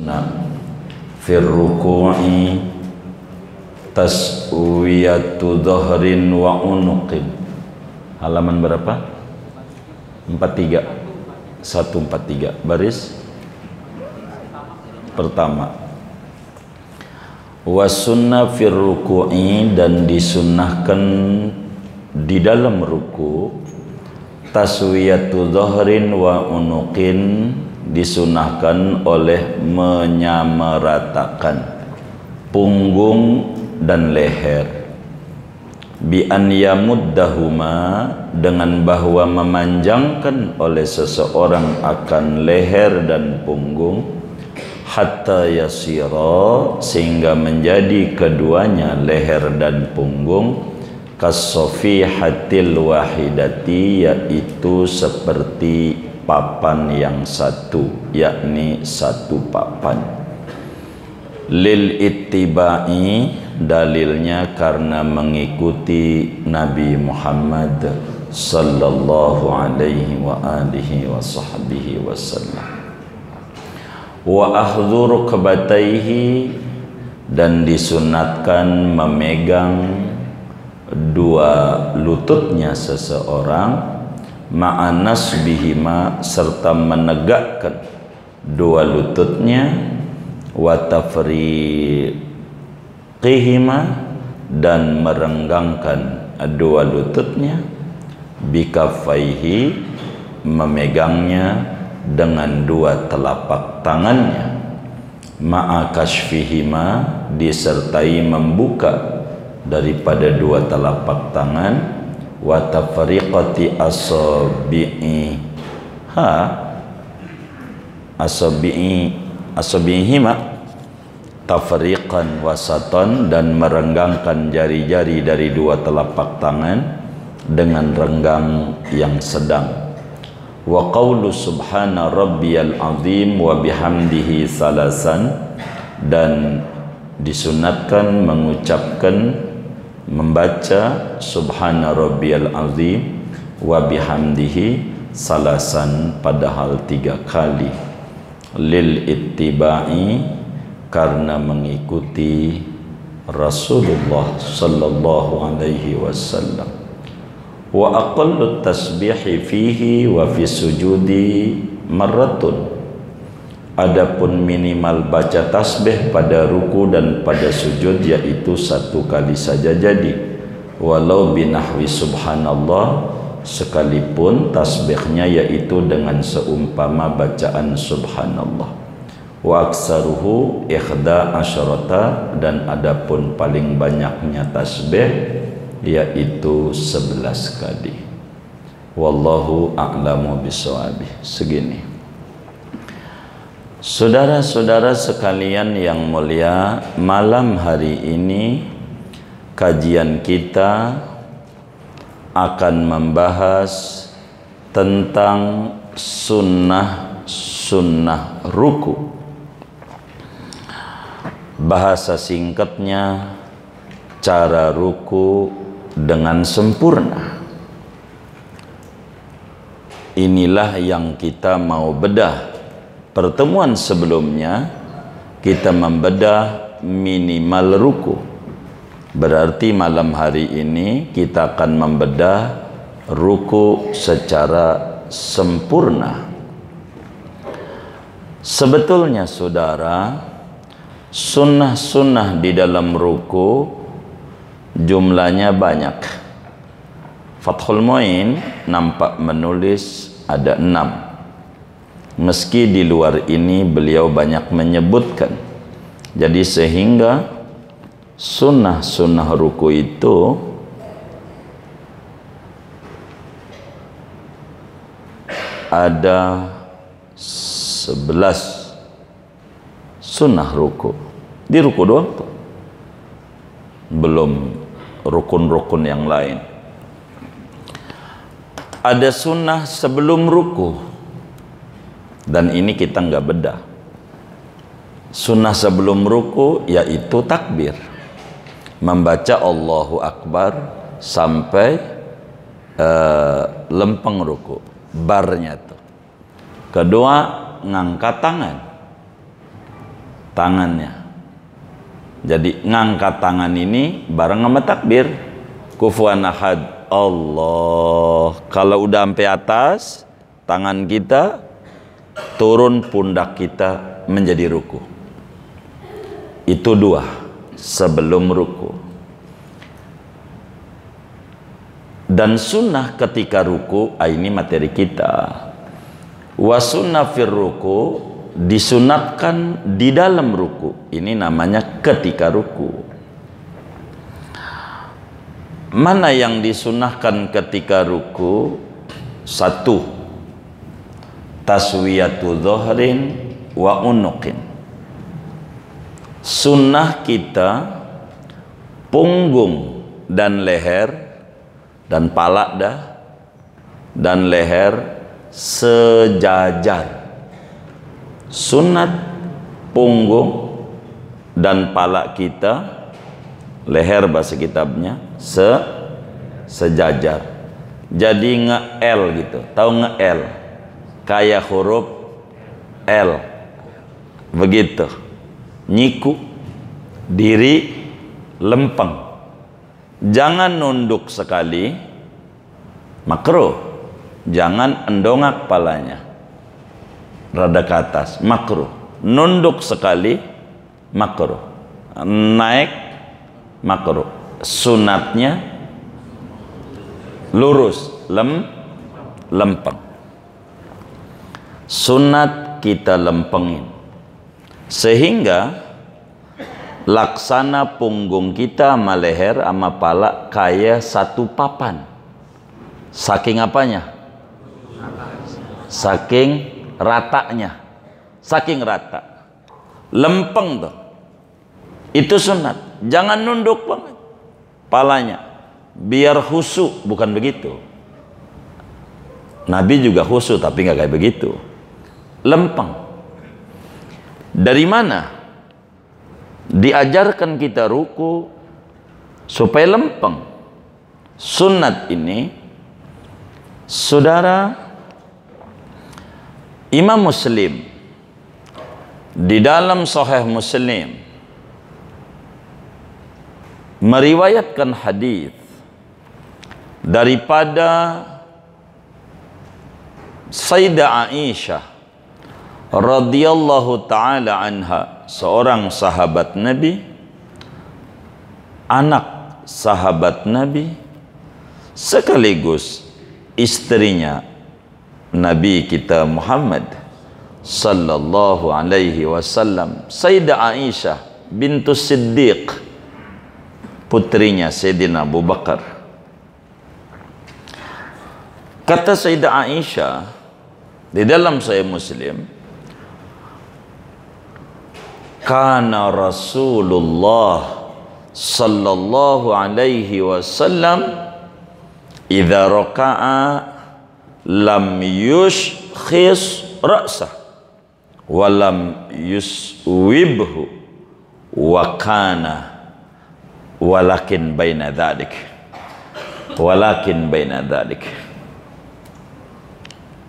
sunna fir ruku'i taswiyatu dhahrin wa unuqin. Halaman berapa? 43. 143 baris pertama. Wa sunnah fir ruku'i, dan disunnahkan di dalam ruku, taswiyatu dhahrin wa unuqin, disunahkan oleh menyamaratakan punggung dan leher, bi an yamuddahuma, dengan bahwa memanjangkan oleh seseorang akan leher dan punggung, hatta yasira, sehingga menjadi keduanya leher dan punggung, kasofihatil wahidati, yaitu seperti papan yang satu, yakni satu papan. Lil ittiba'i, dalilnya karena mengikuti Nabi Muhammad sallallahu alaihi wa alihi wa sahbihi wasallam. Wa ahdhu rukbatayhi, dan disunatkan memegang dua lututnya seseorang, ma'anas bihima, serta menegakkan dua lututnya, wa tafriqihima, dan merenggangkan dua lututnya, bikafaihi, memegangnya dengan dua telapak tangannya, ma'a kashfihima, disertai membuka daripada dua telapak tangan, wa tafriqati asabi'ihima tafriqan wasatan, dan merenggangkan jari-jari dari dua telapak tangan dengan renggang yang sedang. Wa qawlu subhana rabbiyal azim wa bihamdihi salasan, dan disunatkan mengucapkan, membaca subhana rabbiyal azim wa bihamdihi salasan, padahal 3 kali. Lil ittiba'i, karena mengikuti Rasulullah sallallahu alaihi wasallam. Wa aqallu tasbihi fihi wa fi sujudi marratun, adapun minimal baca tasbih pada ruku dan pada sujud yaitu 1 kali saja jadi, walau binahwi subhanallah, sekalipun tasbihnya yaitu dengan seumpama bacaan subhanallah. Wa aksaruhu ikhda asyarata, dan adapun paling banyaknya tasbih yaitu 11 kali. Wallahu a'lamu bishawab. Segini. Saudara-saudara sekalian yang mulia, malam hari ini kajian kita akan membahas tentang sunnah ruku. Bahasa singkatnya, cara ruku dengan sempurna. Inilah yang kita mau bedah. Pertemuan sebelumnya kita membedah minimal ruku. Berarti malam hari ini kita akan membedah ruku secara sempurna. Sebetulnya saudara, sunnah-sunnah di dalam ruku jumlahnya banyak. Fathul Muin nampak menulis ada 6. Meski di luar ini beliau banyak menyebutkan. Jadi sehingga sunnah-sunnah ruku itu ada 11 sunnah ruku. Di ruku doang tuh, belum rukun-rukun yang lain. Ada sunnah sebelum ruku, dan ini kita nggak bedah. Sunnah sebelum ruku yaitu takbir, membaca Allahu Akbar sampai lempeng ruku, barnya tuh. Kedua, ngangkat tangan. tangannya. Jadi ngangkat tangan ini bareng sama takbir. Kufuwan ahad, Allah. Kalau udah sampai atas tangan kita, turun pundak kita menjadi ruku. Itu dua sebelum ruku. Dan sunnah ketika ruku, ini materi kita. Wa sunnah fir ruku, disunatkan di dalam ruku. Ini namanya ketika ruku. Mana yang disunahkan ketika ruku? Satu, taswiyatu dhahrin wa unuqin. Sunnah kita punggung dan leher dan pala dan leher sejajar. Sunat punggung dan pala kita, leher bahasa kitabnya, sejajar. Jadi nge-L gitu. Tahu nge-L? Kayak huruf L. Begitu. Nyiku, diri, lempeng. Jangan nunduk sekali, makruh. Jangan endongak palanya, rada ke atas, makruh. Nunduk sekali, makruh. Naik, makruh. Sunatnya lurus, lempeng. Sunat kita lempengin sehingga laksana punggung kita sama leher sama pala kayak satu papan. Saking apanya? Saking ratanya. Saking rata. Lempeng tuh. Itu sunat. Jangan nunduk banget palanya. Biar khusyuk, bukan begitu. Nabi juga khusyuk tapi nggak kayak begitu. Lempeng. Dari mana diajarkan kita ruku supaya lempeng? Sunat ini, saudara, Imam Muslim di dalam Sahih Muslim meriwayatkan hadis daripada Sayyidah Aisyah radhiyallahu ta'ala anha, seorang sahabat Nabi, anak sahabat Nabi, sekaligus istrinya Nabi kita Muhammad sallallahu alaihi wasallam, Sayyidah Aisyah bintu Siddiq, putrinya Sayyidina Abu Bakar. Kata Sayyidah Aisyah di dalam Sahih Muslim, kana Rasulullah sallallahu alaihi wasallam idza raka'a lam yushkhis ra'sah wa lam yuswibhu wa kana walakin baina dhalik.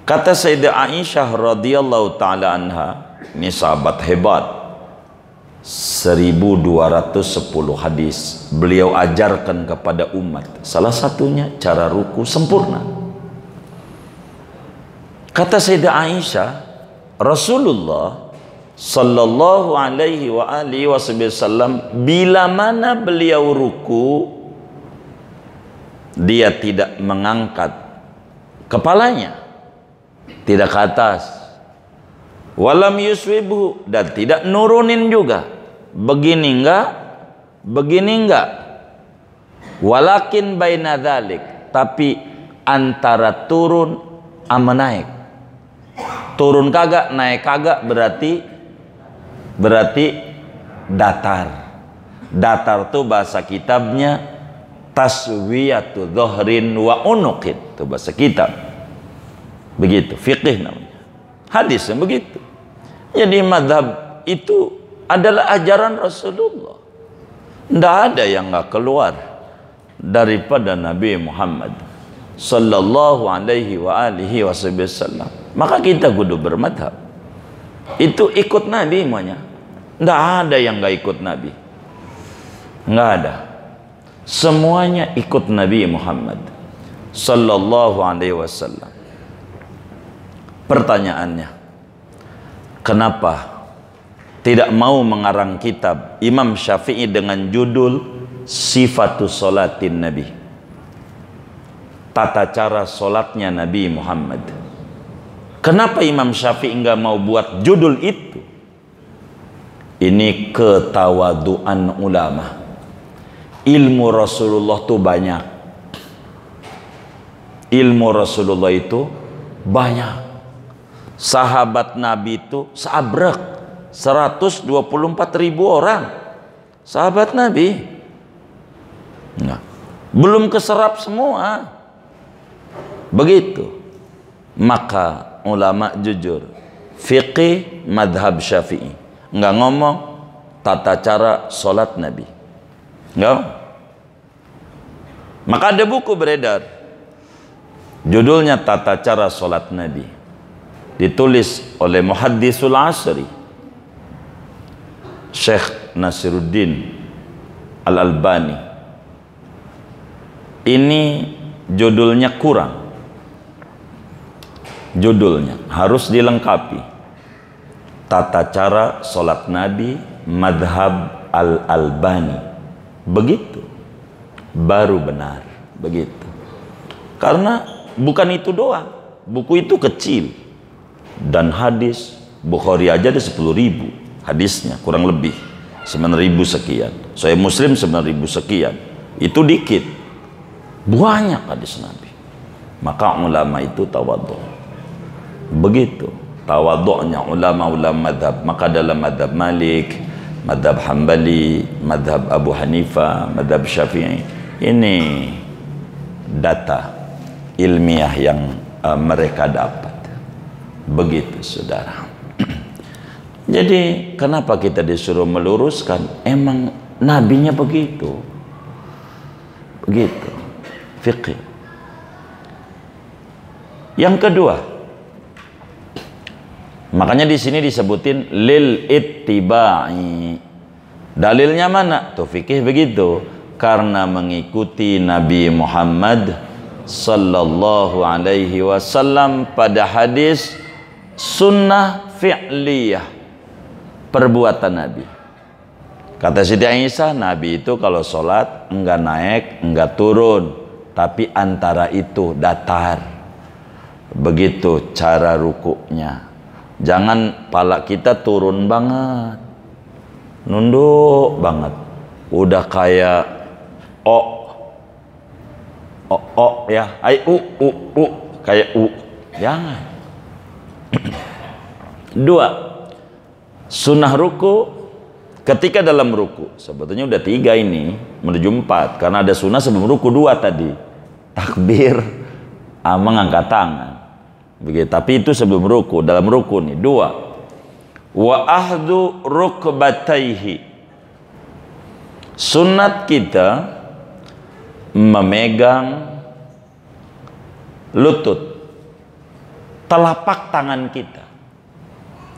Kata Sayyidah Aisyah radhiyallahu ta'ala anha, ini sahabat hebat, 1210 hadis beliau ajarkan kepada umat. Salah satunya cara ruku sempurna. Kata Sayyidah Aisyah, Rasulullah sallallahu alaihi wa alihi wasallam bila mana beliau ruku, dia tidak mengangkat kepalanya, tidak ke atas, walam yuswibhu, dan tidak nurunin juga, begini enggak, walakin baina dzalik, tapi antara turun sama naik. Turun kagak, naik kagak, berarti datar. Datar tuh bahasa kitabnya taswiyatu dhahrin wa unuqin, itu bahasa kitab. Begitu, fikih namanya. Hadisnya begitu. Jadi madhab itu adalah ajaran Rasulullah. Tidak ada yang nggak keluar daripada Nabi Muhammad sallallahu alaihi wa alihi wasallam. Maka kita kudu bermadhab. Itu ikut Nabi semuanya. Tidak ada yang nggak ikut Nabi. Nggak ada. Semuanya ikut Nabi Muhammad sallallahu alaihi wasallam. Pertanyaannya, kenapa tidak mau mengarang kitab Imam Syafi'i dengan judul Sifatus Salatin Nabi, tata cara solatnya Nabi Muhammad? Kenapa Imam Syafi'i nggak mau buat judul itu? Ini ketawaduan ulama. Ilmu Rasulullah itu banyak. Ilmu Rasulullah itu banyak. Sahabat Nabi itu seabrek 124.000 orang. Sahabat Nabi. Nah, belum keserap semua. Begitu. Maka ulama jujur, fiqih madhab Syafi'i, nggak ngomong tata cara sholat Nabi, nggak. Maka ada buku beredar, judulnya Tata Cara Sholat Nabi, ditulis oleh Muhaddisul Asri, Syekh Nasiruddin Al-Albani. Ini judulnya kurang. Judulnya harus dilengkapi. Tata Cara Sholat Nabi Madhab Al-Albani. Begitu baru benar. Begitu. Karena bukan itu doang. Buku itu kecil. Dan hadis Bukhari aja ada 10.000 hadisnya, kurang lebih 9.000 sekian. Sahih Muslim 9.000 sekian. Itu dikit. Banyak hadis Nabi. Maka ulama itu tawadhu. Begitu tawadhu'nya ulama-ulama madhab. Maka dalam madhab Malik, madhab Hambali, madhab Abu Hanifah, madhab Syafi'i, ini data ilmiah yang mereka dapat. Begitu saudara. Jadi kenapa kita disuruh meluruskan? Emang nabinya begitu. Begitu. Fiqh. Yang kedua, makanya di sini disebutin lil ittiba'i. Dalilnya mana? Tuh fikih begitu. Karena mengikuti Nabi Muhammad sallallahu alaihi wasallam pada hadis sunnah fi'liyah, perbuatan Nabi. Kata Siti Aisyah, Nabi itu kalau sholat enggak naik, enggak turun, tapi antara itu datar. Begitu cara rukuknya. Jangan pala kita turun banget, nunduk banget, udah kayak ya, kayak jangan. Dua, sunnah ruku ketika dalam ruku. Sebetulnya udah 3 ini menuju 4, karena ada sunnah sebelum ruku 2 tadi, takbir sama ngangkat tangan. Begitu. Tapi itu sebelum ruku. Dalam ruku nih 2, wa ahdu rukbataihi, sunat kita memegang lutut, telapak tangan kita,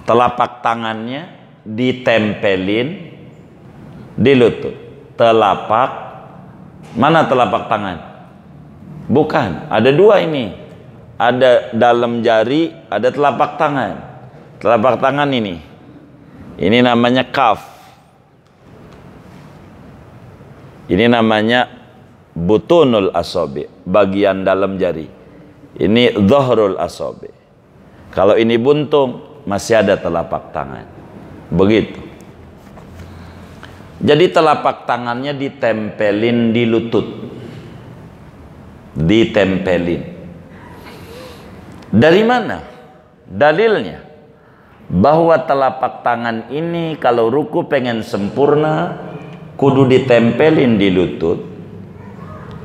telapak tangannya ditempelin di lutut. Telapak mana telapak tangan? Bukan, ada 2 ini. Ada dalam jari, ada telapak tangan. Telapak tangan ini namanya kaf. Ini namanya butunul asabi, bagian dalam jari. Ini dhahrul asabi. Kalau ini buntung, masih ada telapak tangan. Begitu. Jadi telapak tangannya ditempelin di lutut. Ditempelin. Dari mana dalilnya? Bahwa telapak tangan ini kalau ruku pengen sempurna, kudu ditempelin di lutut.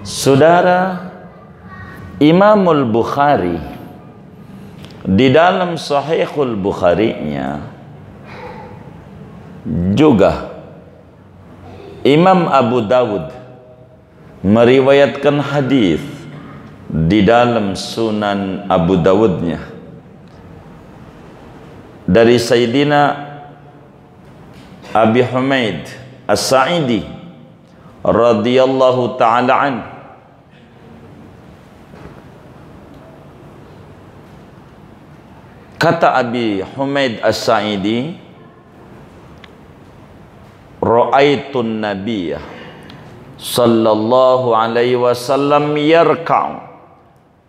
Saudara, Imamul Bukhari di dalam Sahihul Bukhari-nya, juga Imam Abu Dawud meriwayatkan hadis di dalam Sunan Abu Dawudnya dari Sayyidina Abi Humaid As-Sa'idi radhiyallahu ta'ala an, kata Abi Humaid As-Sa'idi, ra'aitun nabiyya sallallahu alaihi wasallam yarka'u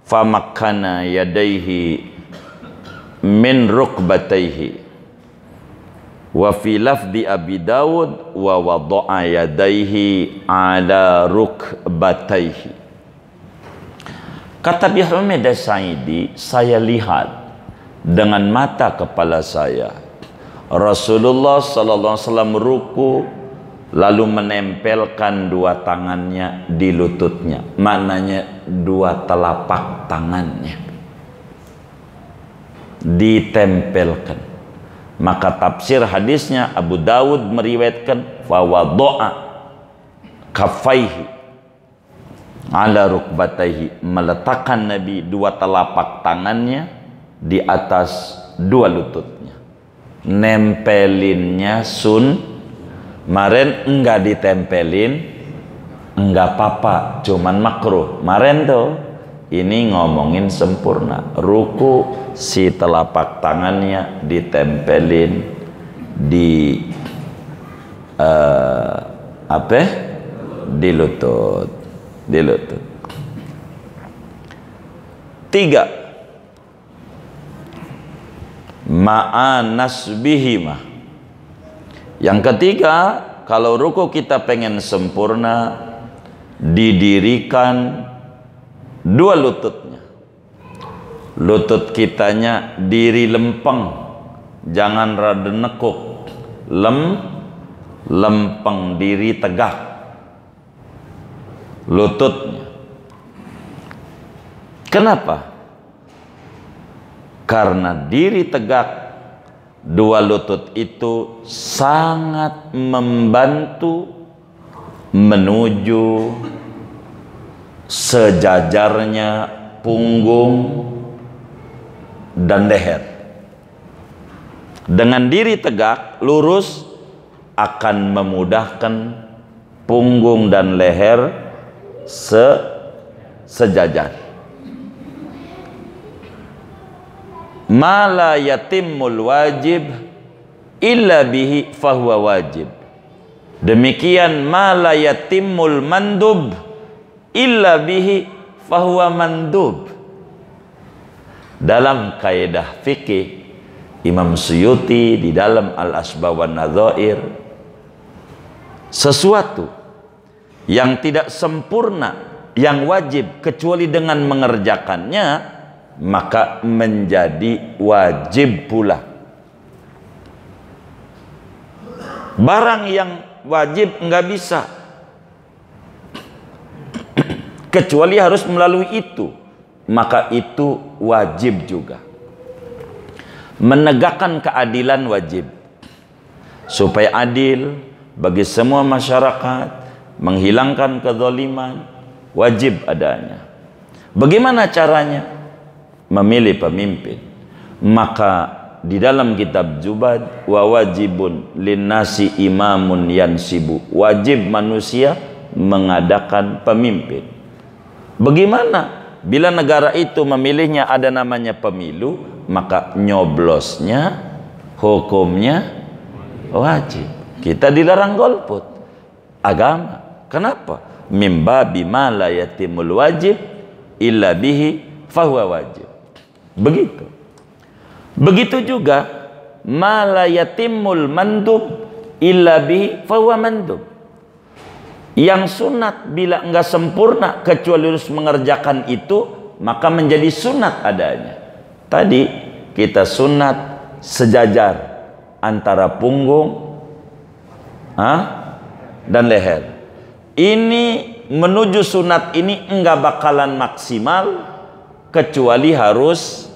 famakkana yadayhi min rukbatayhi, wa fi lafdi Abi Dawud wa wada'a yadayhi ala rukbatayhi. Kata Abi Humaid As-Sa'idi, saya lihat dengan mata kepala saya Rasulullah sallallahu alaihi wasallam ruku lalu menempelkan dua tangannya di lututnya, maknanya dua telapak tangannya ditempelkan. Maka tafsir hadisnya Abu Dawud meriwayatkan fa wada'a kaffaihi ala rukbatayhi, meletakkan Nabi dua telapak tangannya di atas dua lututnya. Nempelinnya maren enggak ditempelin enggak apa-apa, cuman makruh. Maren tuh ini ngomongin sempurna, ruku si telapak tangannya ditempelin di di lutut, di lutut. 3, ma'anasbihimah. Yang ketiga, kalau ruku kita pengen sempurna, didirikan dua lututnya. Lutut kitanya diri lempeng, jangan rada nekuk. Lempeng, diri tegak lututnya. Kenapa? Karena diri tegak dua lutut itu sangat membantu menuju sejajarnya punggung dan leher. Dengan diri tegak lurus akan memudahkan punggung dan leher sejajar. Ma la yatimmul wajib illa bihi fahuwa wajib. Demikian ma la yatimmul mandub illa bihi fahuwa mandub. Dalam kaidah fikih Imam Suyuti di dalam Al-Asbah wan Nadzair, sesuatu yang tidak sempurna, yang wajib kecuali dengan mengerjakannya, maka menjadi wajib pula. Barang yang wajib nggak bisa kecuali harus melalui itu, maka itu wajib juga. Menegakkan keadilan wajib supaya adil bagi semua masyarakat, menghilangkan kezaliman, wajib adanya. Bagaimana caranya? Memilih pemimpin. Maka di dalam kitab Zubad, wa wajibun linnasi imamun yansibu, wajib manusia mengadakan pemimpin. Bagaimana? Bila negara itu memilihnya ada namanya pemilu, maka nyoblosnya hukumnya wajib. Kita dilarang golput agama. Kenapa? Mimbabi ma la yatimul wajib illa bihi fahuwa wajib. Begitu. Begitu juga ma la yatimul mandub illa bihi fahuwa mandub. Yang sunat bila enggak sempurna kecuali harus mengerjakan itu, maka menjadi sunat adanya. Tadi kita sunat sejajar antara punggung dan leher. Ini menuju sunat ini enggak bakalan maksimal kecuali harus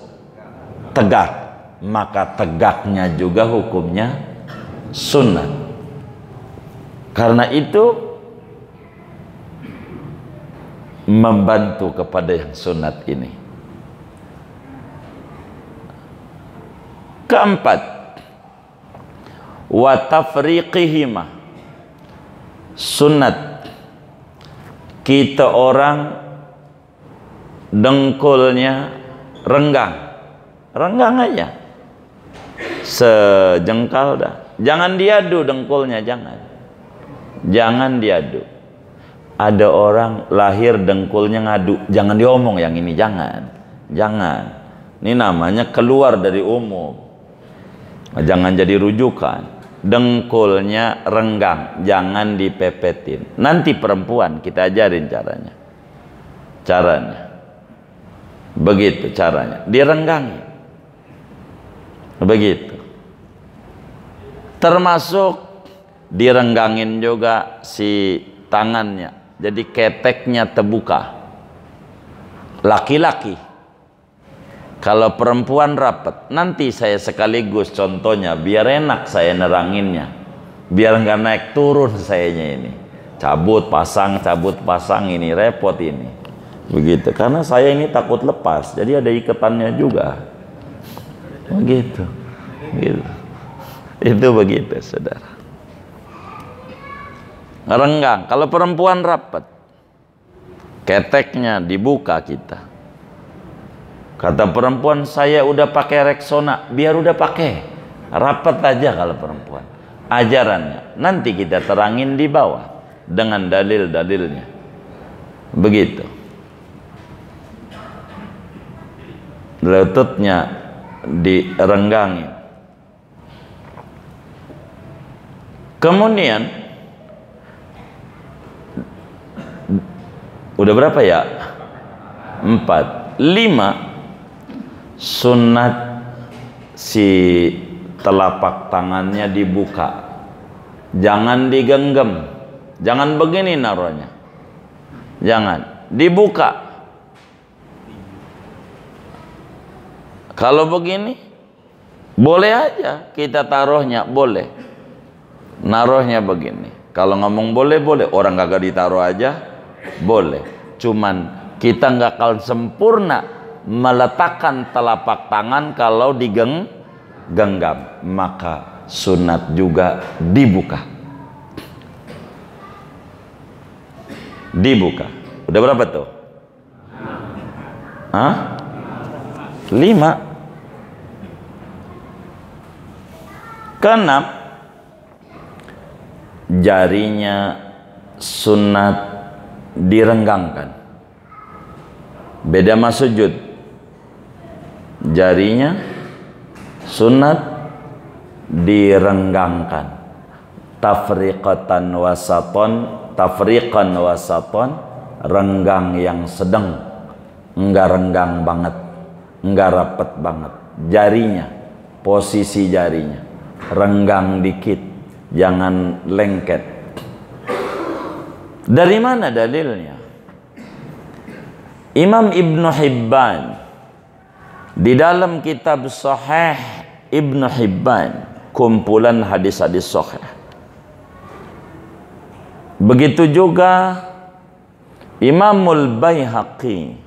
tegak. Maka tegaknya juga hukumnya sunnah. Karena itu membantu kepada yang sunat ini. Keempat, wa tafriqihima. Sunat kita orang dengkulnya renggang aja, sejengkal dah. Jangan diadu dengkulnya, jangan diadu. Ada orang lahir dengkulnya ngadu, jangan diomong yang ini, jangan. Ini namanya keluar dari umum, jangan jadi rujukan. Dengkulnya renggang, jangan dipepetin. Nanti perempuan kita ajarin caranya begitu, caranya direnggangi begitu. Termasuk direnggangin juga si tangannya, jadi keteknya terbuka. Laki-laki, kalau perempuan rapat. Nanti saya sekaligus contohnya biar enak saya neranginnya, biar nggak naik turun sayanya ini, cabut pasang ini repot ini begitu. Karena saya ini takut lepas, jadi ada ikatannya juga begitu. Itu begitu, saudara. Renggang. Kalau perempuan rapat, keteknya dibuka kita. Kata perempuan, saya udah pakai Rexona, biar udah pakai, rapat aja. Kalau perempuan, ajarannya nanti kita terangin di bawah dengan dalil-dalilnya begitu. Lututnya direnggangi. Kemudian udah berapa ya? 4. 5. Sunat si telapak tangannya dibuka, jangan digenggam, jangan begini naruhnya, jangan dibuka. Kalau begini boleh aja kita taruhnya, boleh naruhnya begini. Kalau ngomong boleh, orang kagak ditaruh aja boleh. Cuman kita nggak akan sempurna meletakkan telapak tangan kalau digenggam, maka sunat juga dibuka. Udah berapa tuh? 5. Keenam, jarinya sunat direnggangkan. Beda sama sujud. Jarinya sunat direnggangkan. Tafriqan wasaton, renggang yang sedang, enggak renggang banget, enggak rapet banget. Jarinya, posisi jarinya renggang dikit, jangan lengket. Dari mana dalilnya? Imam Ibnu Hibban di dalam kitab Sahih Ibnu Hibban, kumpulan hadis-hadis sahih. Begitu juga Imamul Baihaqi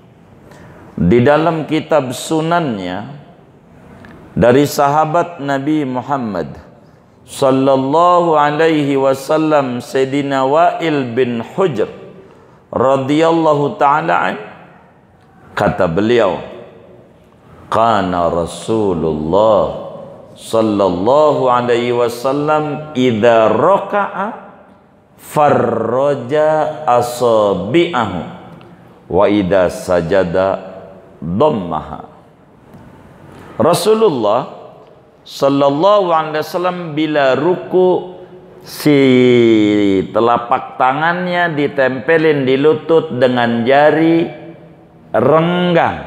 di dalam kitab sunannya dari sahabat Nabi Muhammad sallallahu alaihi wasallam, Sayyidina Wa'il bin Hujr radhiyallahu ta'ala an, kata beliau, kana Rasulullah sallallahu alaihi wasallam idza raka'a farraja asabi'ahu wa idza sajada dhammaha. Rasulullah sallallahu alaihi wasallam bila ruku, si telapak tangannya ditempelin di lutut dengan jari, renggang,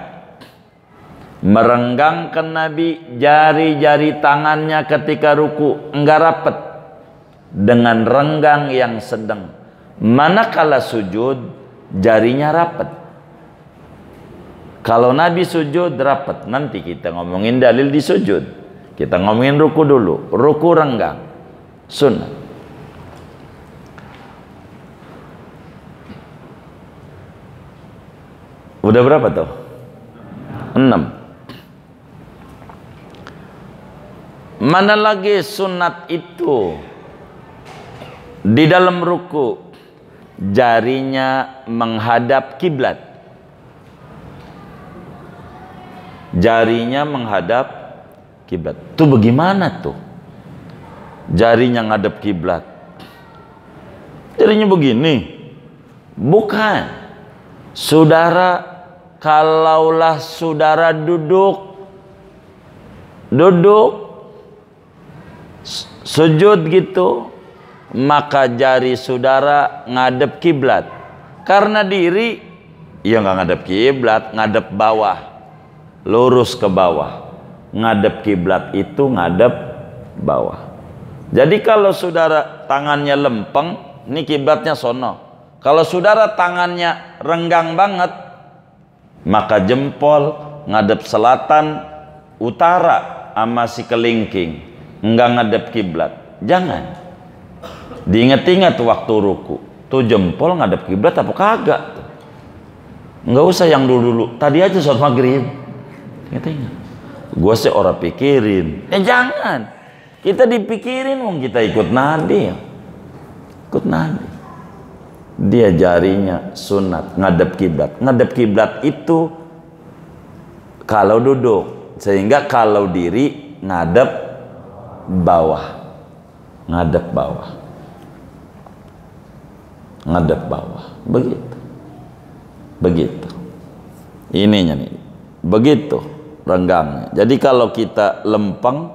merenggangkan Nabi jari-jari tangannya ketika ruku, enggak rapet, dengan renggang yang sedang. Manakala sujud, jarinya rapet. Kalau Nabi sujud rapet. Nanti kita ngomongin dalil di sujud. Kita ngomongin ruku dulu. Ruku renggang, sunnah. Udah berapa tuh? 6. Mana lagi sunat itu di dalam ruku, jarinya menghadap kiblat. Jarinya menghadap kiblat. Itu bagaimana tuh? Jarinya ngadep kiblat. Jarinya begini. Bukan. Saudara, kalaulah saudara duduk sujud gitu, maka jari saudara ngadep kiblat. Karena diri ya nggak ngadep kiblat, ngadep bawah, lurus ke bawah. Ngadep kiblat itu ngadep bawah. Jadi kalau saudara tangannya lempeng, ini kiblatnya sono. Kalau saudara tangannya renggang banget, maka jempol ngadep selatan, utara sama si kelingking, enggak ngadep kiblat. Jangan. Diingat-ingat waktu ruku, tuh jempol ngadep kiblat apa kagak? Enggak usah yang dulu-dulu. Tadi aja sholat maghrib. Ingat-ingat. Gua sih orang pikirin. Jangan. Kita dipikirin, wong kita ikut Nabi. Ikut Nabi. Dia jarinya sunat ngadep kiblat. Ngadep kiblat itu kalau duduk, sehingga kalau diri ngadep bawah. Ngadep bawah. Ngadep bawah. Begitu. Begitu. Ininya nih. Begitu renggangnya. Jadi kalau kita lempeng,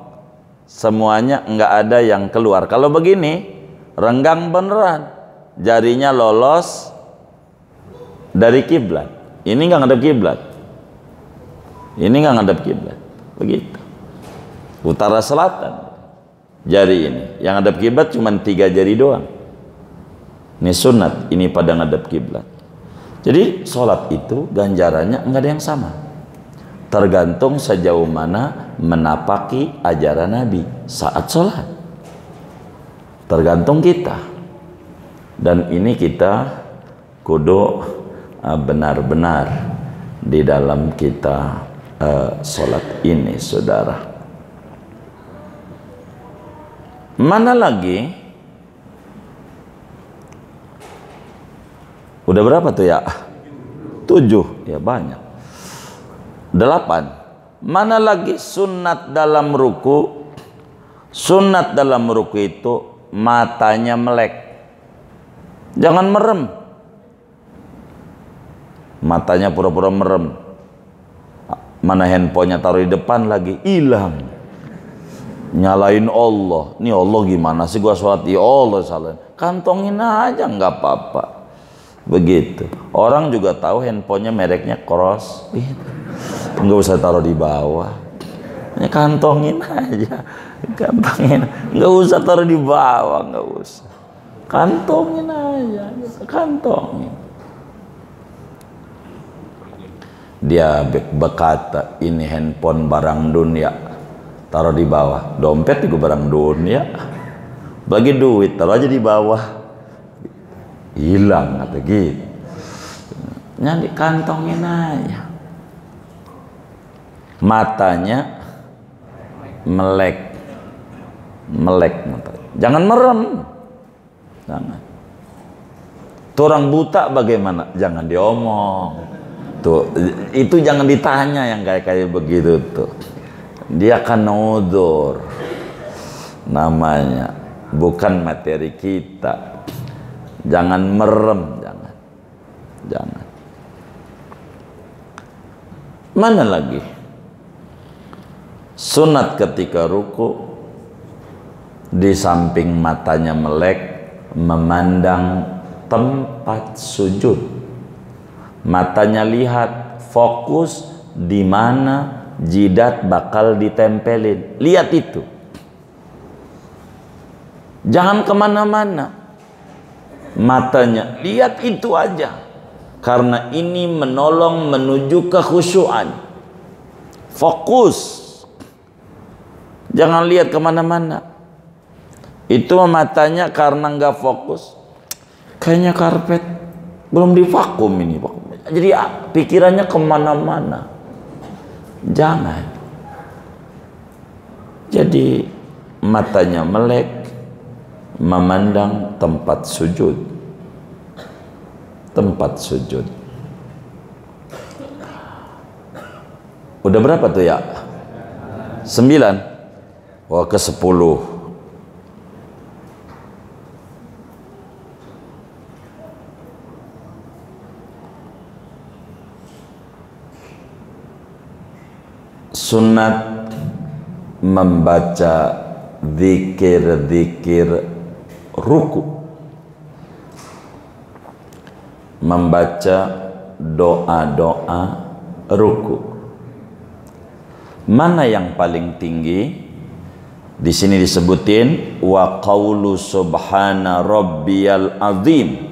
semuanya enggak ada yang keluar. Kalau begini, renggang beneran. Jarinya lolos dari kiblat. Ini enggak ngadep kiblat. Ini enggak ngadep kiblat. Begitu. Utara selatan. Jari ini. Yang ngadep kiblat cuma 3 jari doang. Ini sunat, ini pada ngadep kiblat. Jadi sholat itu ganjarannya enggak ada yang sama. Tergantung sejauh mana menapaki ajaran Nabi saat sholat. Tergantung kita. Dan ini kita kudu benar-benar di dalam kita sholat ini, saudara. Mana lagi? Udah berapa tuh ya? 7, ya banyak. 8. Mana lagi sunat dalam ruku? Sunat dalam ruku itu matanya melek. Jangan merem. Matanya pura-pura merem. Mana handphonenya taruh di depan lagi, hilang. Nyalain Allah. Nih Allah gimana sih gua sholat? Ya Allah salah. Kantongin aja nggak apa-apa. Begitu. Orang juga tahu handphonenya mereknya Cross. Nggak usah taruh di bawah. Ya, kantongin aja. Kantongin. Nggak usah taruh di bawah, nggak usah. Kantongin aja, kantongin. Dia berkata, ini handphone barang dunia, taruh di bawah. Dompet juga barang dunia. Bagi duit, taruh aja di bawah. Hilang atau gitu. Nyari kantongin aja. Matanya melek, mata. Jangan merem. Jangan. Tuh orang buta bagaimana? Jangan diomong. Tuh, itu jangan ditanya yang kayak begitu tuh. Dia kan udzur. Namanya bukan materi kita. Jangan merem, jangan. Jangan. Mana lagi? Sunat ketika ruku, di samping matanya melek, memandang tempat sujud. Matanya lihat, fokus di mana jidat bakal ditempelin. Lihat itu. Jangan kemana-mana. Matanya lihat itu aja. Karena ini menolong menuju kekhusyuan. Fokus. Jangan lihat kemana-mana. Itu matanya karena nggak fokus, kayaknya karpet belum divakum ini, jadi pikirannya kemana-mana. Jangan. Jadi matanya melek memandang tempat sujud. Tempat sujud. Udah berapa tuh ya? 9. Wah, ke-10. Sunat membaca zikir-zikir ruku, membaca doa-doa ruku. Mana yang paling tinggi? Di sini disebutin wa qaulu subhana rabbiyal azim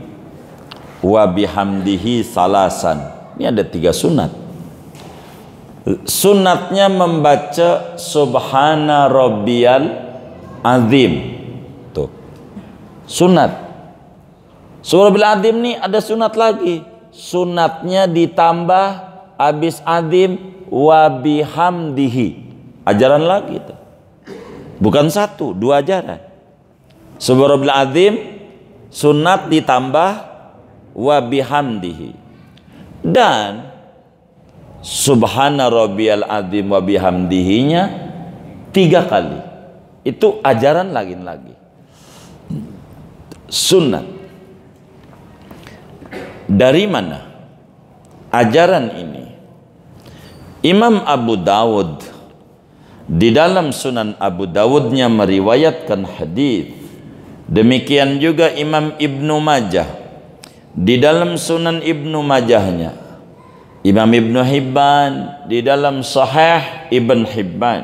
wa bihamdihi salasan. Ini ada 3 sunat. Sunatnya membaca subhana rabbiyal azim. Tuh. Sunat. Surah Rabbiyal azim nih ada sunat lagi. Sunatnya ditambah habis azim wa bihamdihi. Ajaran lagi tuh. Bukan 1, 2 ajaran. Surah Rabbiyal azim sunat ditambah wa bihamdihi. Dan subhana rabbiyal azim wa bihamdihinya 3 kali. Itu ajaran lagi. Sunnah. Dari mana ajaran ini? Imam Abu Dawud di dalam Sunan Abu Dawudnya meriwayatkan hadis. Demikian juga Imam Ibnu Majah di dalam Sunan Ibnu Majahnya. Imam Ibnu Hibban di dalam Sahih Ibn Hibban.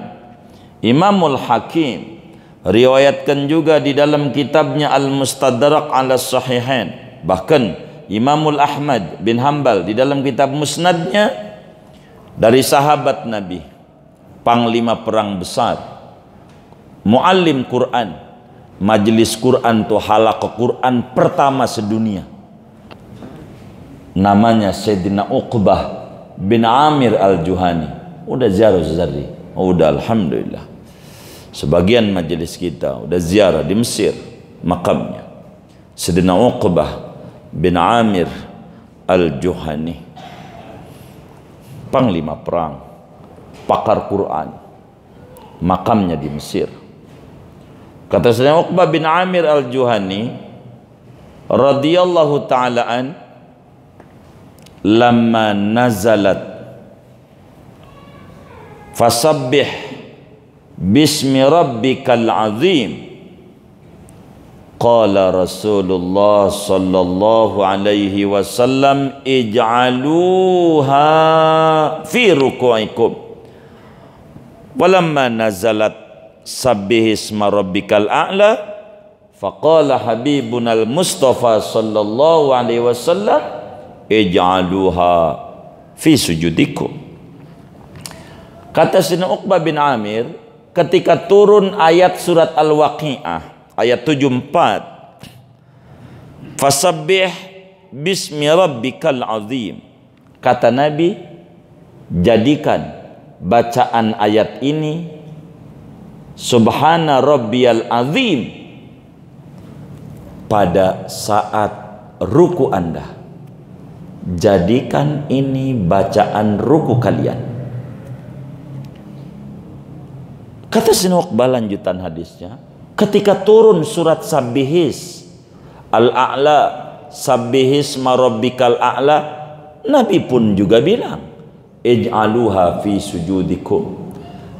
Imamul Hakim riwayatkan juga di dalam kitabnya Al-Mustadrak ala Sahihain. Bahkan Imamul Ahmad bin Hanbal di dalam kitab Musnadnya dari sahabat Nabi, panglima perang besar, muallim Quran, majelis Quran tuh halaqah Quran pertama sedunia. Namanya Sayyidina Uqbah bin Amir Al-Juhani. Udah ziarah Zari. Udah alhamdulillah. Sebagian majelis kita udah ziarah di Mesir makamnya. Sayyidina Uqbah bin Amir Al-Juhani. Panglima perang, pakar Quran. Makamnya di Mesir. Kata Sayyidina Uqbah bin Amir Al-Juhani radhiyallahu ta'ala an, lamma nazalat fasabbih bismi rabbikal azim qala Rasulullah sallallahu alaihi wasallam ij'aluha fi ruku'ikum walamma nazalat sabbih isma rabbikal a'la faqala habibunal mustafa sallallahu alaihi wasallam ij'aluha fi sujudikum. Kata Sayyidina Uqbah bin Amir ketika turun ayat surat Al-Waqi'ah ayat 74, fasabbih bismi rabbikal azim, kata Nabi, jadikan bacaan ayat ini subhana rabbiyal azim pada saat ruku Anda. Jadikan ini bacaan ruku kalian. Kata Sayyidina Uqbah lanjutan hadisnya, ketika turun surat Sabbihis Al-A'la, Sabbihis marabbikal a'la, Nabi pun juga bilang ij'aluha fi sujudikum,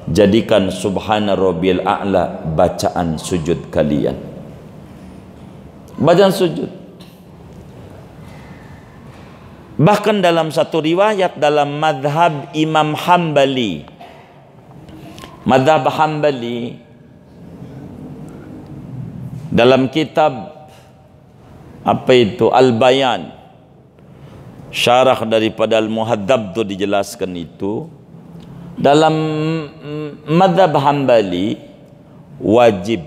jadikan subhana rabbiyal a'la bacaan sujud kalian. Bacaan sujud. Bahkan dalam satu riwayat dalam madhab Imam Hambali, madhab Hambali dalam kitab apa itu Al-Bayan, syarah daripada Al-Muhaddab itu dijelaskan itu, dalam madhab Hambali wajib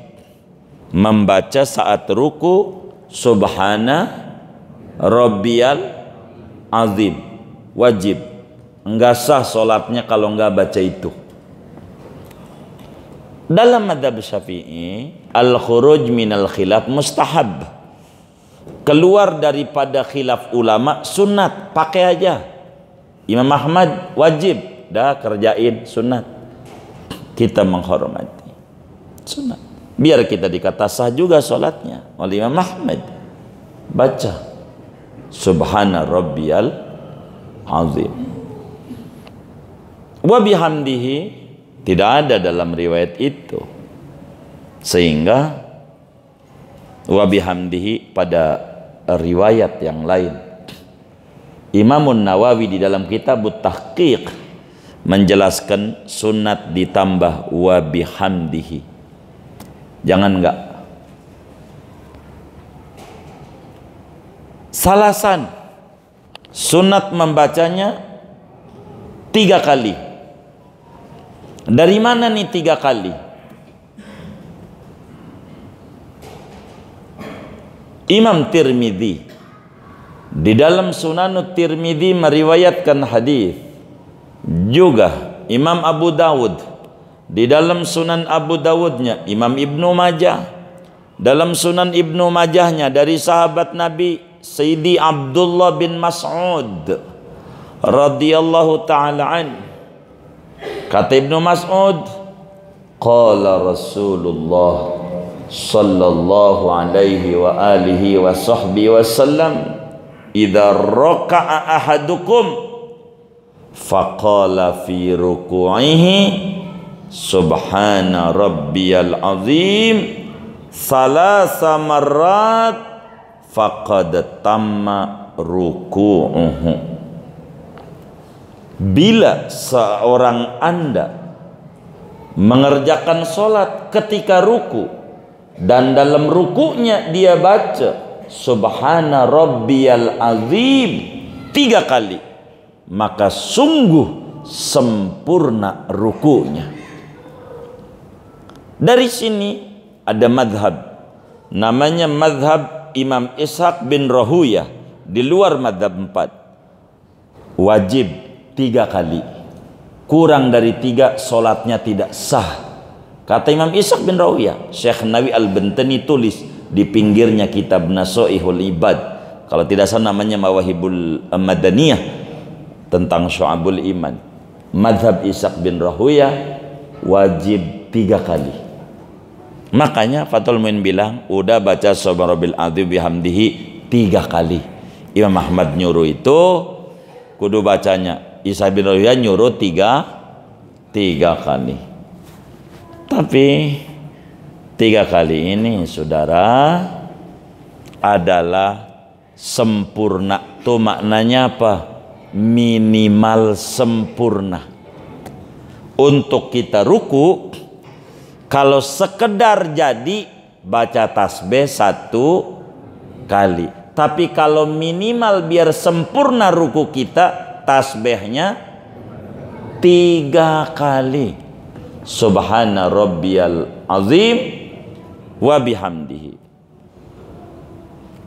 membaca saat ruku subhana rabbiyal azim, wajib. Enggak sah solatnya kalau enggak baca itu. Dalam mazhab Syafi'i, al-khuruj minal khilaf mustahab. Keluar daripada khilaf ulama sunat, pakai aja. Imam Ahmad wajib, dah kerjain sunat. Kita menghormati sunat. Biar kita dikata sah juga sholatnya oleh Imam Ahmad. Baca Subhana Rabbiyal Azim. Wa bihamdihi, tidak ada dalam riwayat itu, sehingga wa bihamdihi pada riwayat yang lain. Imamun Nawawi di dalam kitab Tahqiq menjelaskan sunat ditambah wa bihamdihi. Jangan enggak. Salasan sunat membacanya 3 kali. Dari mana nih 3 kali? Imam Tirmidzi di dalam Sunanut Tirmidzi meriwayatkan hadis. Juga Imam Abu Dawud di dalam Sunan Abu Dawudnya, Imam Ibnu Majah dalam Sunan Ibnu Majahnya dari sahabat Nabi Sayyidi Abdullah bin Mas'ud radhiyallahu taala an. Kata Ibnu Mas'ud, qala Rasulullah sallallahu alaihi wa alihi wa sahbihi wasallam, idza raka'a ahadukum faqala fi ruku'ihi subhana rabbiyal azim salasa marrat faqad tamma ruku'uhu. Bila seorang Anda mengerjakan sholat ketika ruku dan dalam rukunya dia baca Subhana Rabbiyal Azim 3 kali, maka sungguh sempurna rukunya. Dari sini ada madhab, namanya madhab Imam Ishaq bin Rahuyah, di luar madhab 4. Wajib 3 kali, kurang dari 3 solatnya tidak sah. Kata Imam Ishaq bin Rahuyah. Syekh Nawawi Al-Bantani tulis di pinggirnya kitab Nasoihul Ibad, kalau tidak salah namanya Mawahibul Madaniyah, tentang Syu'abul Iman. Madhab Ishaq bin Rahuyah wajib 3 kali. Makanya Fathul Muin bilang udah baca Subhana Rabbil Azim bihamdihi 3 kali. Imam Ahmad nyuruh itu kudu bacanya, Ishaq bin Rahuyah nyuruh 3 kali. Tapi 3 kali ini saudara adalah sempurna. Itu maknanya apa? Minimal sempurna. Untuk kita ruku, kalau sekedar jadi baca tasbih 1 kali. Tapi kalau minimal biar sempurna ruku kita, tasbihnya 3 kali. Subhana Rabbiyal Azim wa bihamdihi.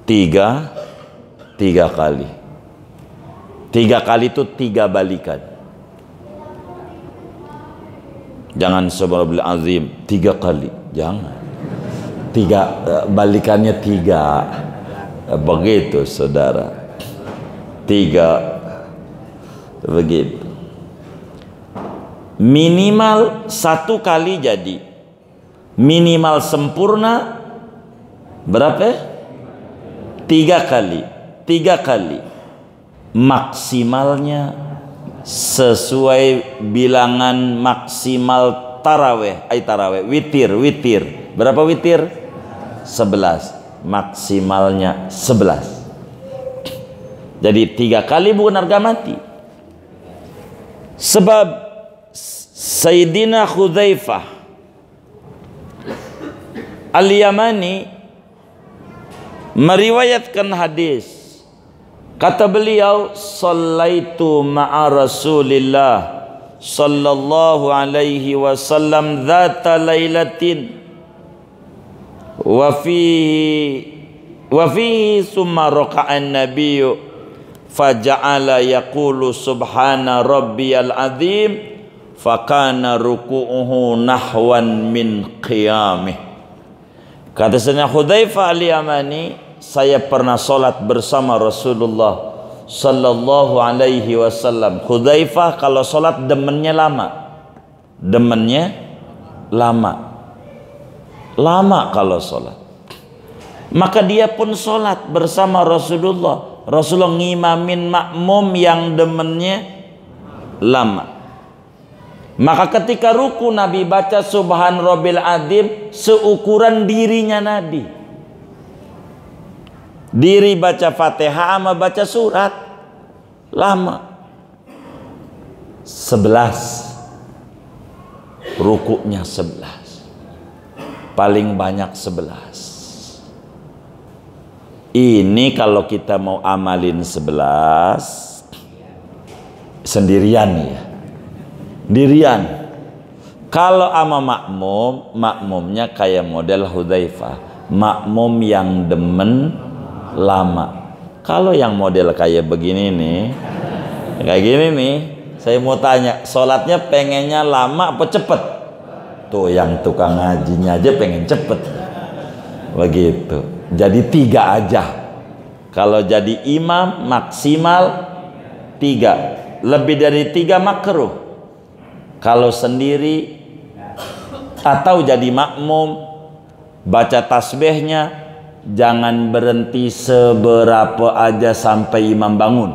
3 kali. 3 kali itu 3 balikan. Jangan Subhana Rabbiyal Azim 3 kali, jangan. 3 balikannya 3. Begitu saudara. 3 begitu. Minimal 1 kali jadi. Minimal sempurna berapa? 3 kali. 3 kali. Maksimalnya sesuai bilangan maksimal taraweh. Taraweh. Witir. Berapa witir? 11. Maksimalnya 11. Jadi 3 kali bukan harga mati. Sebab Sayyidina Hudzaifah Al-Yamani meriwayatkan hadis. Kata beliau, "Shallaitu ma'a Rasulillah sallallahu alaihi wasallam dzata lailatin wa fihi summa raka'an nabiyyu faja'ala yaqulu subhana rabbiyal azim fakana ruku'uhu nahwan min qiyamih. Kata Sayyidina Hudzaifah al-Yamani, saya pernah salat bersama Rasulullah sallallahu alaihi wasallam. Hudzaifah kalau salat demennya lama. Demennya lama kalau salat. Maka dia pun salat bersama Rasulullah. Rasulullah ngimamin makmum yang demennya lama. Maka ketika ruku Nabi baca Subhan Rabbil Adzim seukuran dirinya Nabi. Diri baca Fatihah sama baca surat lama. 11. Rukuknya 11. Paling banyak 11. Ini kalau kita mau amalin 11 sendirian ya. Dirian. Kalau ama makmumnya kayak model Hudzaifah, makmum yang demen lama. Kalau yang model kayak begini nih, kayak gini nih, saya mau tanya, sholatnya pengennya lama apa cepet? Tuh yang tukang ngajinya aja pengen cepet. Begitu. Jadi 3 aja. Kalau jadi imam maksimal 3. Lebih dari 3 makruh. Kalau sendiri atau jadi makmum, baca tasbihnya jangan berhenti seberapa aja sampai imam bangun.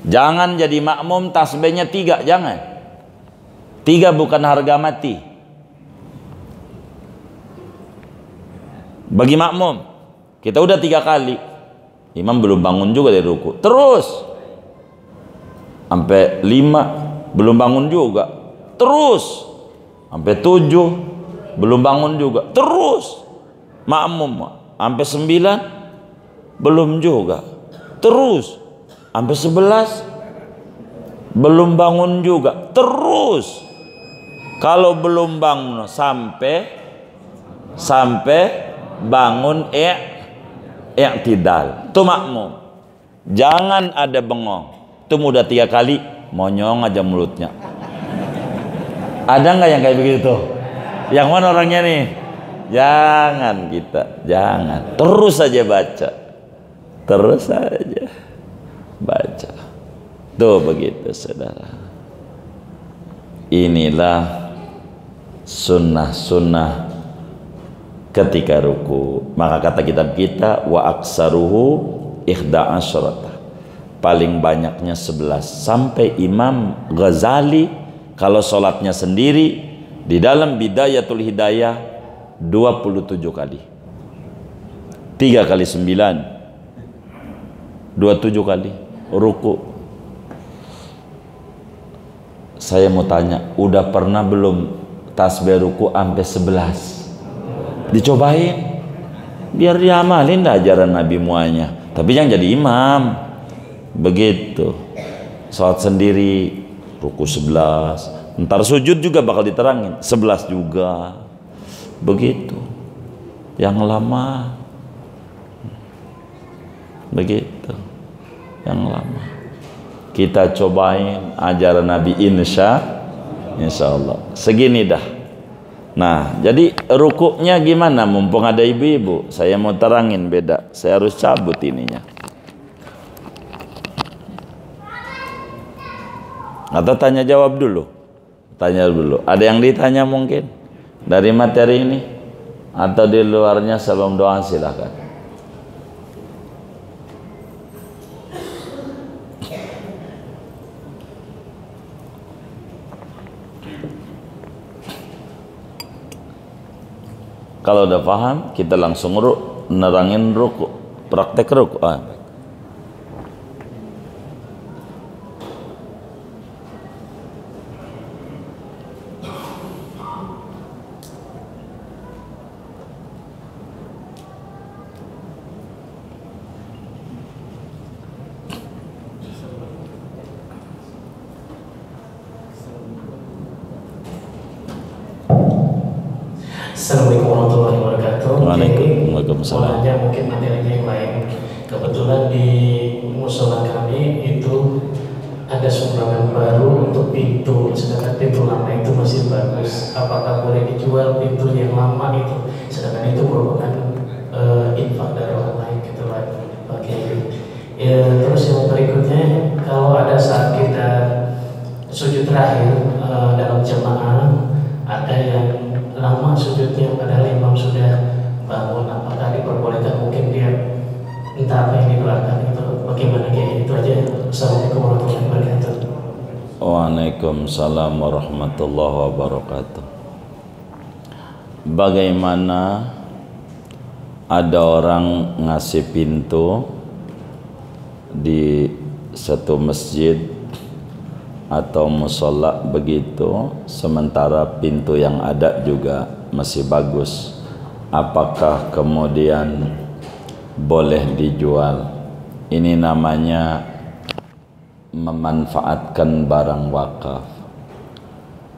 Jangan jadi makmum tasbihnya 3, jangan. 3 bukan harga mati. Bagi makmum, kita udah 3 kali, imam belum bangun juga dari ruku, terus sampai 5 belum bangun juga, terus sampai 7 belum bangun juga, terus makmum sampai 9 belum juga, terus sampai 11 belum bangun juga, terus kalau belum bangun sampai bangun i'tidal. Itu makmum. Jangan ada bengong. Itu udah 3 kali monyong aja mulutnya. Ada nggak yang kayak begitu? Yang mana orangnya nih? Jangan kita, jangan. Terus saja baca. Terus saja baca. Tuh begitu saudara. Inilah sunnah-sunnah ketika ruku. Maka kata kitab kita, wa aksaruhu ihda asyrata, paling banyaknya 11. Sampai Imam Ghazali kalau sholatnya sendiri di dalam Bidayatul Hidayah 27 kali. 3 kali 9 27 kali ruku. Saya mau tanya, udah pernah belum tasbih ruku sampai 11? Dicobain biar diamalin dah ajaran Nabi muanya. Tapi jangan jadi imam. Begitu. Salat sendiri ruku 11, ntar sujud juga bakal diterangin 11 juga. Begitu. Yang lama. Begitu. Yang lama. Kita cobain ajaran Nabi insya Allah. Segini dah. Nah, jadi rukuknya gimana? Mumpung ada ibu-ibu, saya mau terangin beda. Saya harus cabut ininya. Atau tanya jawab dulu? Tanya dulu. Ada yang ditanya mungkin dari materi ini? Atau di luarnya sebelum doa silakan. Kalau udah paham, kita langsung nerangin ruku, praktek ruku. Assalamualaikum warahmatullahi wabarakatuh. Waalaikumsalam. Mungkin materinya yang lain. Kebetulan di musola kami itu ada sumbangan baru untuk pintu, sedangkan pintu lama itu masih bagus. Apakah boleh dijual pintu yang lama itu, sedangkan itu merupakan infak dari orang lain gitu lah. Oke. Ya, terus yang berikutnya, kalau ada saat kita sujud terakhir dalam jemaah, ada yang lama sujudnya padahal imam sudah bangun, apakah diperbolehkan mungkin dia entah apa yang didoakan itu bagaimana kayak itu aja. Assalamualaikum warahmatullahi wabarakatuh. Waalaikumsalam warahmatullahi wabarakatuh. Bagaimana ada orang ngasih pintu di satu masjid atau musola begitu, sementara pintu yang ada juga masih bagus, apakah kemudian boleh dijual? Ini namanya memanfaatkan barang wakaf.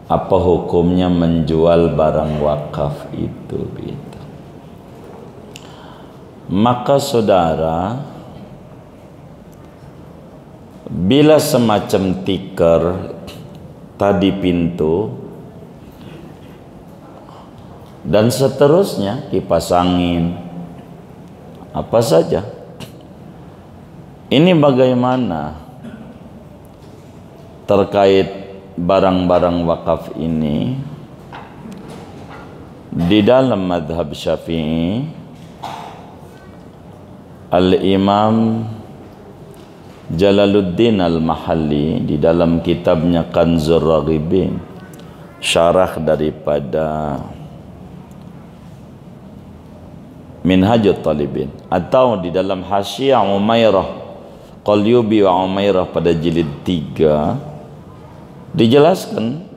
Apa hukumnya menjual barang wakaf itu? Gitu. Maka saudara, bila semacam tikar tadi pintu dan seterusnya, kipas angin, apa saja, ini bagaimana terkait barang-barang wakaf ini? Di dalam mazhab Syafi'i, Al-Imam Jalaluddin Al-Mahalli di dalam kitabnya Kanzur Raghibin, syarah daripada Minhajut Talibin, atau di dalam Hasyiah Umairah Qalyubi wa Umairah pada jilid 3, dijelaskan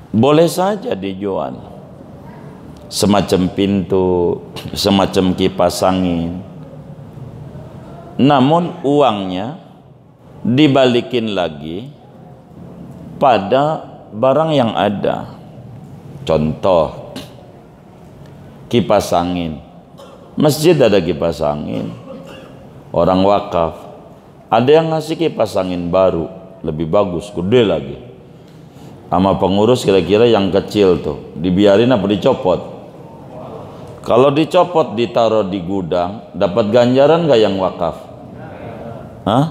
boleh saja dijual semacam pintu, semacam kipas angin, namun uangnya dibalikin lagi pada barang yang ada. Contoh, kipas angin, masjid ada kipas angin, orang wakaf, ada yang ngasih kipas angin baru, lebih bagus, gede lagi, sama pengurus kira-kira yang kecil tuh, dibiarin apa dicopot? Kalau dicopot ditaruh di gudang, dapat ganjaran gak yang wakaf? Hah?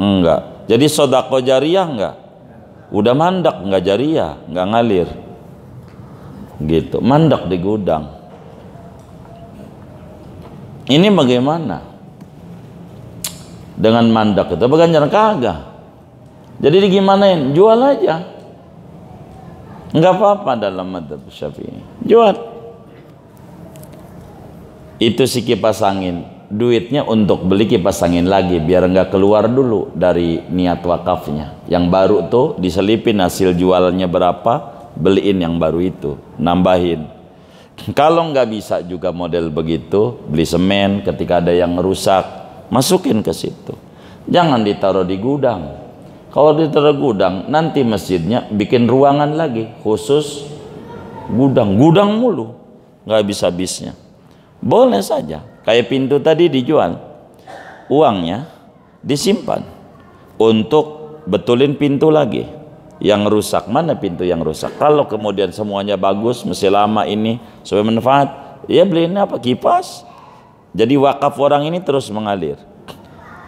Enggak. Jadi sodako jariah enggak? Udah mandak, enggak jariah, enggak ngalir. Gitu, mandak di gudang. Ini bagaimana? Dengan mandak itu ganjaran kagak. Jadi digimanain? Jual aja. Enggak apa-apa dalam mazhab Syafi'i. Jual. Itu si kipas angin, duitnya untuk beli kipas angin lagi biar enggak keluar dulu dari niat wakafnya. Yang baru tuh diselipin hasil jualnya berapa, beliin yang baru itu, nambahin. Kalau nggak bisa juga model begitu, beli semen ketika ada yang rusak, masukin ke situ. Jangan ditaruh di gudang. Kalau ditaruh gudang, nanti masjidnya bikin ruangan lagi khusus gudang, gudang mulu, nggak habis-habisnya. Boleh saja, kayak pintu tadi dijual, uangnya disimpan untuk betulin pintu lagi yang rusak. Mana pintu yang rusak? Kalau kemudian semuanya bagus, masih lama ini supaya manfaat, ya beliin apa? Kipas. Jadi wakaf orang ini terus mengalir,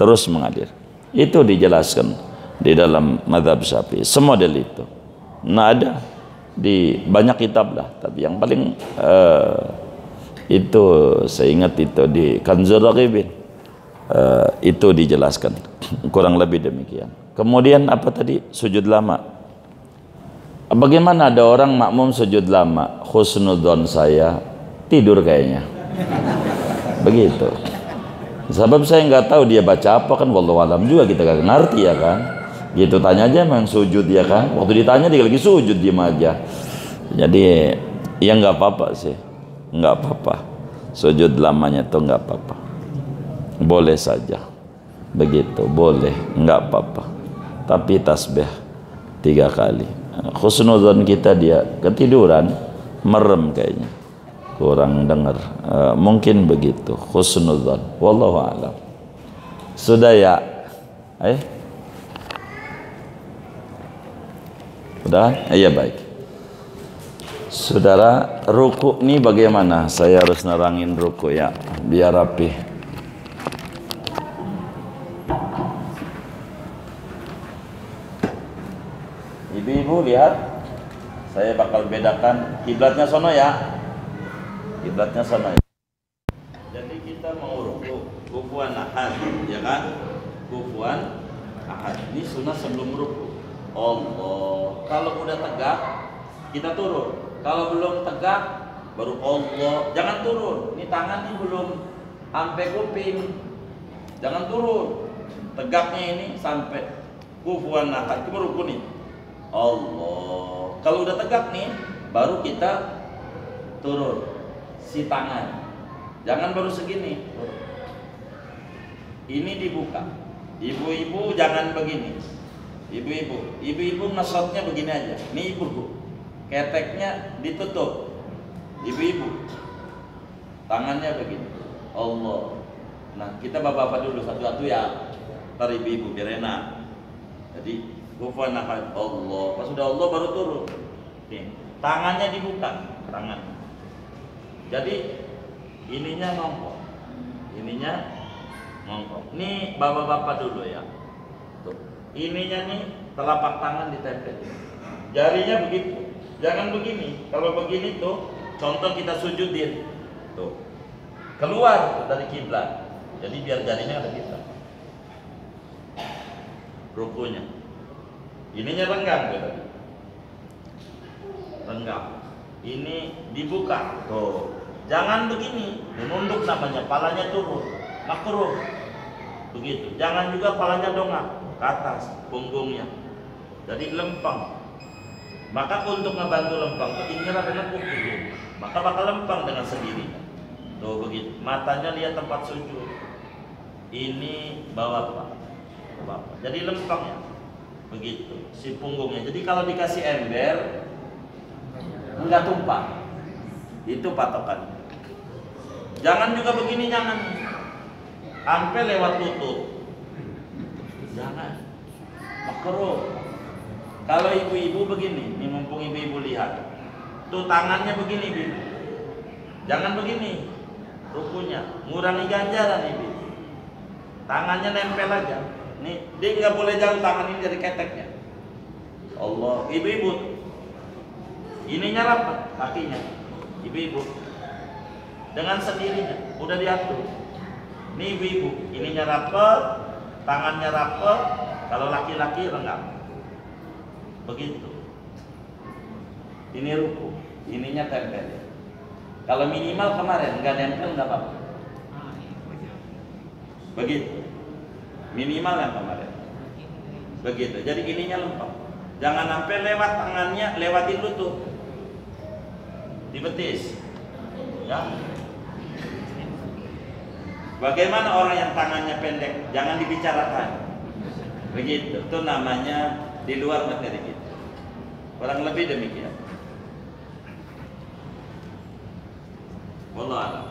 terus mengalir. Itu dijelaskan di dalam mazhab Syafi'i, semodel itu. Nah, ada di banyak kitab lah, tapi yang paling itu saya ingat itu di Kanzur Raghibin, itu dijelaskan kurang lebih demikian. Kemudian apa tadi? Sujud lama. Bagaimana ada orang makmum sujud lama, husnudzon saya tidur kayaknya, begitu. Sebab saya nggak tahu dia baca apa kan, wallahu alam juga kita nggak ngerti ya kan. Gitu, tanya aja memang sujud ya kan. Waktu ditanya dia lagi sujud, diem aja. Jadi ya nggak apa-apa sih, nggak apa-apa. Sujud lamanya tuh nggak apa-apa, boleh saja begitu, boleh, nggak apa-apa. Tapi tasbih 3 kali. Husnudzon kita dia ketiduran, merem kayaknya, kurang dengar, mungkin begitu. Husnudzon, wallahu a'lam. Sudah ya, Udah? Iya, baik. Saudara, ruku nih bagaimana? Saya harus nerangin ruku ya, biar rapi. Ibu-ibu lihat, saya bakal bedakan kiblatnya sono ya. Kiblatnya sono ya. Jadi kita mau ruku, kufuan ahad, ya kan? Kufuan ahad. Ini sunnah sebelum ruku. Allah. Kalau udah tegak, kita turun. Kalau belum tegak, baru Allah. Jangan turun. Ini tangan ini belum sampai kuping. Jangan turun. Tegaknya ini sampai kufuan ahad. Itu ruku nih. Allah. Kalau udah tegak nih, baru kita turun si tangan. Jangan baru segini. Ini dibuka. Ibu-ibu jangan begini. Ibu-ibu ngesotnya begini aja. Ini ibu, keteknya ditutup. Ibu-ibu, tangannya begini. Allah. Nah, kita bapak-bapak dulu satu-satu ya. Ntar ibu-ibu biar enak. Jadi kufuan ahad Allah. Pas sudah Allah baru turun. Nih, tangannya dibuka, tangan. Jadi ininya ngongkong. Ininya ngongkong. Nih bapak-bapak dulu ya. Tuh. Ininya nih telapak tangan ditempel. Jarinya begitu. Jangan begini. Kalau begini tuh contoh kita sujudin. Tuh. Keluar tuh dari kiblat. Jadi biar jarinya ada kita. Rukunya. Ininya renggang tuh tadi. Renggang. Ini dibuka. Tuh. Jangan begini. Menunduk namanya, palanya turun. Makruh. Begitu. Jangan juga palanya dongak ke atas punggungnya. Jadi lempeng. Maka untuk ngebantu lempeng tuh inilah dengan kuping. Maka bakal lempeng dengan sendirinya. Tuh begitu. Matanya lihat tempat sujud. Ini bapak. Jadi lempeng ya. Begitu si punggungnya. Jadi kalau dikasih ember enggak tumpah. Itu patokan. Jangan juga begini, jangan. Sampai lewat lutut. Jangan. Makruh. Kalau ibu-ibu begini, ini mumpung ibu-ibu lihat. Tuh tangannya begini, ibu. Jangan begini. Rukunya ngurangi ganjaran ibu. Tangannya nempel aja. Nih, dia nggak boleh jauh tangan ini dari keteknya. Allah, ibu-ibu. Ininya rapat kakinya. Ibu-ibu. Dengan sendirinya, udah diatur. Nih ibu-ibu, ininya rapat, tangannya rapat. Kalau laki-laki renggang. Begitu. Ini ruku, ininya tempel. Kalau minimal kemarin nggak nempel nggak apa-apa. Begitu. Minimal yang kemarin. Begitu. Jadi ininya lempeng. Jangan sampai lewat tangannya, lewatin lutut. Di betis. Ya. Bagaimana orang yang tangannya pendek? Jangan dibicarakan. Begitu. Itu namanya di luar materi kita. Kurang lebih demikian. Wallahu a'lam.